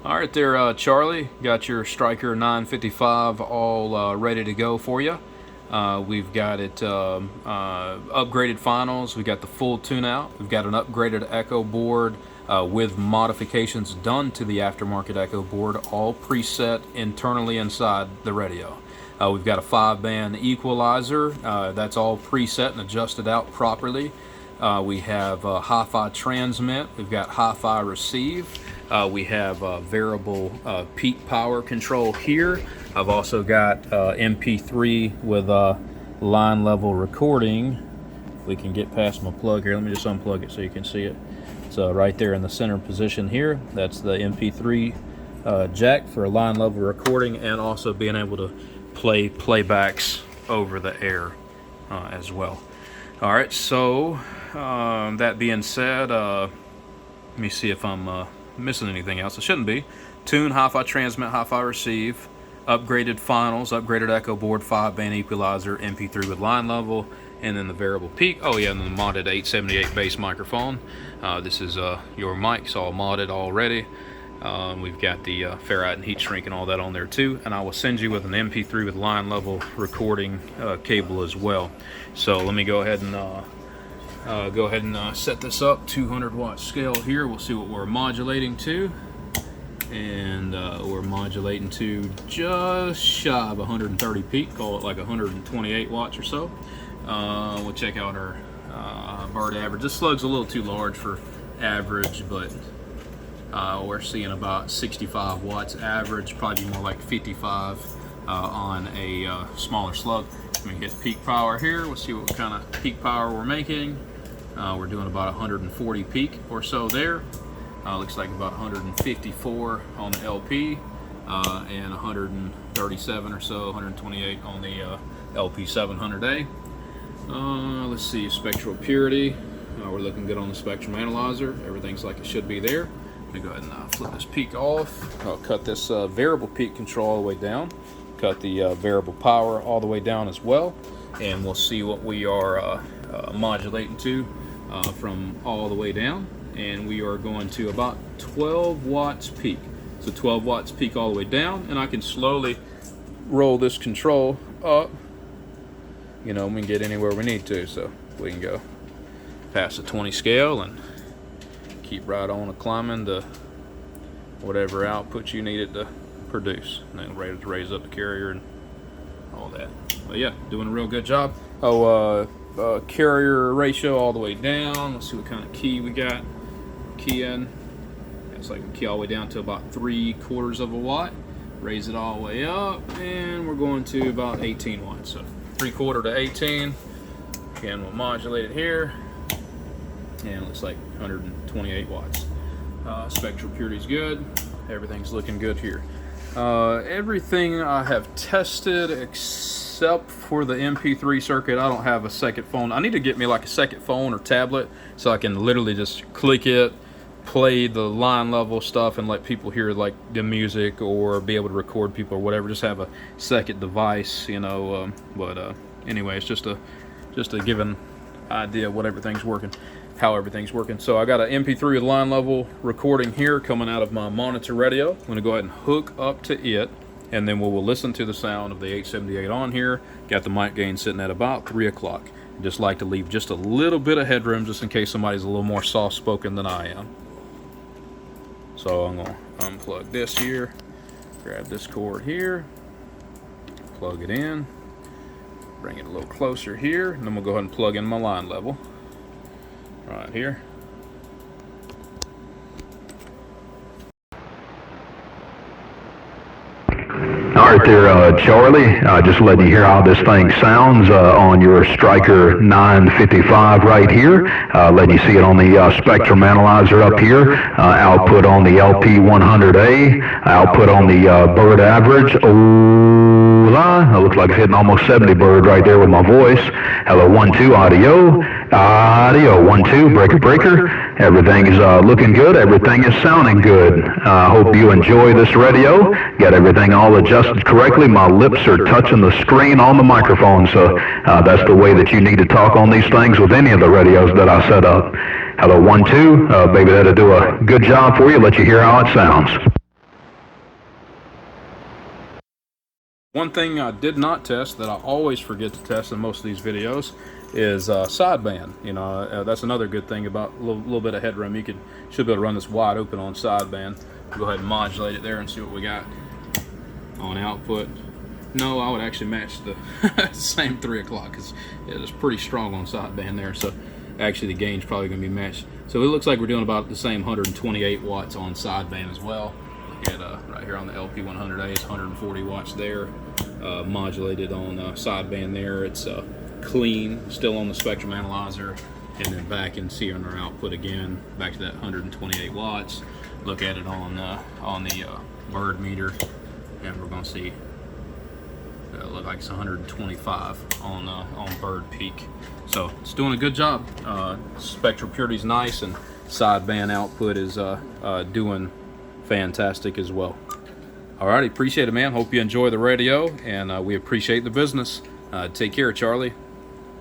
All right there, Charlie. Got your Stryker 955 all ready to go for you. We've got it upgraded finals. We got the full tune-out. We've got an upgraded echo board with modifications done to the aftermarket echo board, all preset internally inside the radio. We've got a 5-band equalizer. That's all preset and adjusted out properly. We have Hifi Transmit. We've got Hifi Recieve. We have variable peak power control here. I've also got MP3 with line level recording. If we can get past my plug here, let me just unplug it so you can see it. So right there in the center position here, that's the MP3 jack for line level recording, and also being able to play playbacks over the air as well. All right, so that being said, let me see if I'm missing anything else. It shouldn't be. Tune, Hifi Transmit, Hifi Recieve, upgraded finals, upgraded echo board, 5-band equalizer, MP3 with line level, and then the variable peak. Oh yeah, and then the modded 878 bass microphone. This is your mics all modded already. We've got the ferrite and heat shrink and all that on there too, and I will send you with an MP3 with line level recording cable as well. So let me go ahead and set this up. 200 watt scale here. We'll see what we're modulating to, and we're modulating to just shy of 130 peak. Call it like 128 watts or so. We'll check out our bird average. This slug's a little too large for average, but we're seeing about 65 watts average, probably more like 55 on a smaller slug. Let me hit peak power here. We'll see what kind of peak power we're making. We're doing about 140 peak or so there. Looks like about 154 on the LP and 137 or so, 128 on the LP 700A. Let's see, spectral purity. We're looking good on the spectrum analyzer. Everything's like it should be there. Let me go ahead and flip this peak off. I'll cut this variable peak control all the way down. Cut the variable power all the way down as well. And we'll see what we are modulating to from all the way down. And we are going to about 12 watts peak. So 12 watts peak all the way down. And I can slowly roll this control up. You know, we can get anywhere we need to. So we can go past the 20 scale and keep right on climbing to whatever output you need it to produce, and then ready to raise up the carrier and all that. But yeah, doing a real good job. Carrier ratio all the way down. Let's see what kind of key we got. Key in. It's like a key all the way down to about 3/4 of a watt. Raise it all the way up, and we're going to about 18 watts. So 3/4 to 18. Again, we'll modulate it here. And it looks like 128 watts. Spectral purity is good. Everything's looking good here. Everything I have tested except for the MP3 circuit. I don't have a second phone. I need to get me like a second phone or tablet so I can literally just click it, play the line level stuff, and let people hear like the music, or be able to record people or whatever. Just have a second device, you know. Anyway, it's just to give an idea of what everything's working. How everything's working. So I got an MP3 with line level recording here coming out of my monitor radio. I'm going to go ahead and hook up to it, and then we will listen to the sound of the 878 on here. Got the mic gain sitting at about 3 o'clock. Just like to leave just a little bit of headroom just in case somebody's a little more soft-spoken than I am. So I'm going to unplug this here, grab this cord here, plug it in, bring it a little closer here, and then we'll go ahead and plug in my line level. Right here. All right there, Charlie. Just letting you hear how this thing sounds on your Stryker 955 right here. Letting you see it on the spectrum analyzer up here. Output on the LP 100A. Output on the bird average. It looks like it's hitting almost 70 bird right there with my voice. Hello, 1-2 audio. Audio 1-2 breaker. Everything is looking good. Everything is sounding good. Hope you enjoy this radio. Got everything all adjusted correctly. My lips are touching the screen on the microphone, so that's the way that you need to talk on these things with any of the radios that I set up. Hello, 1-2. Baby, that'll do a good job for you. Let you hear how it sounds. One thing I did not test that I always forget to test in most of these videos is sideband. You know, that's another good thing about a little bit of headroom. You should be able to run this wide open on sideband. Go ahead and modulate it there and see what we got on output. No, I would actually match the same 3 o'clock because it is pretty strong on sideband there. So actually the gain's probably going to be matched. So it looks like we're doing about the same 128 watts on sideband as well. Look at right here on the LP100A, it's 140 watts there. Modulated on sideband there. It's clean, still on the spectrum analyzer. And then back and see on our output again, back to that 128 watts. Look at it on the bird meter, and we're going to see look like it's 125 on bird peak. So it's doing a good job. Spectral purity is nice, and sideband output is doing fantastic as well. Alrighty, appreciate it, man. Hope you enjoy the radio, and we appreciate the business. Take care, Charlie.